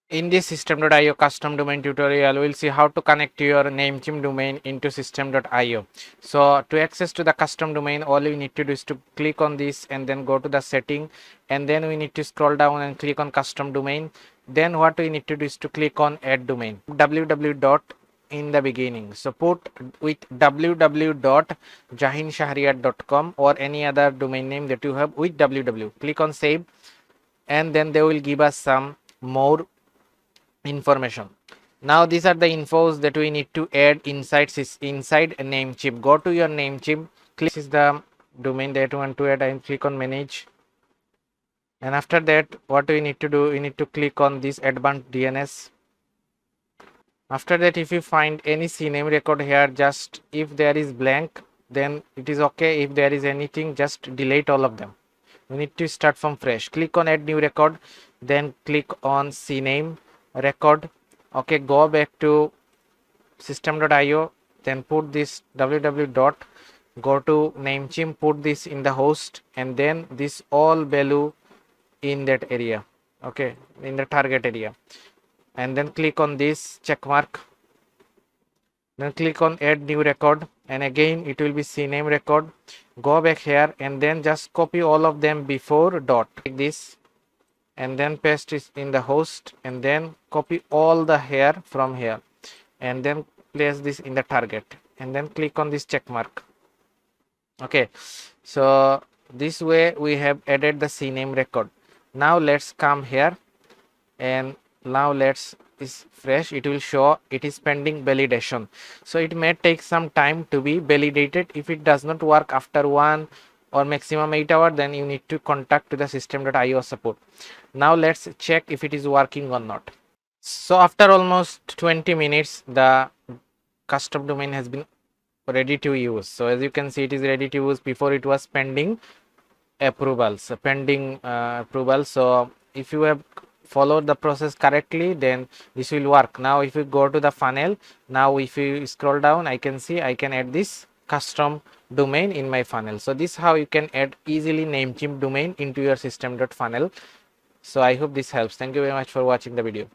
In this system.io custom domain tutorial, we'll see how to connect your Namecheap domain into system.io. So to access to the custom domain, all we need to do is to click on this and then go to the setting, and then we need to scroll down and click on custom domain. Then what we need to do is to click on add domain, www dot in the beginning. So put with www.jahinshahriar.com or any other domain name that you have with www. Click on save, and then they will give us some more information. Now these are the infos that we need to add inside Namecheap. Go to your Namecheap, click, this is the domain that you want to add, and click on manage. And after that, what we need to do, we need to click on this advanced DNS. After that, if you find any CNAME record here, just if there is blank, then it is okay. If there is anything, just delete all of them. We need to start from fresh. Click on add new record, then click on CNAME record. Okay, go back to system.io, then put this www dot, go to Namecheap, put this in the host, and then this all value in that area, okay, in the target area, and then click on this check mark, then click on add new record, and again it will be CNAME record. Go back here and then just copy all of them before dot like this, and then paste it in the host, and then copy all the here from here, and then place this in the target, and then click on this check mark. Okay, so this way we have added the CNAME record. Now let's come here, and now let's is fresh. It will show it is pending validation, so it may take some time to be validated. If it does not work after 1 or maximum 8 hours, then you need to contact to the system.io support. Now let's check if it is working or not. So after almost 20 minutes, the custom domain has been ready to use. So as you can see, it is ready to use. Before it was pending approvals, approval. So if you have followed the process correctly, then this will work. Now if you go to the funnel, now if you scroll down, I can see I can add this custom domain in my funnel. So this is how you can add easily Namecheap domain into your system.funnel. So I hope this helps. Thank you very much for watching the video.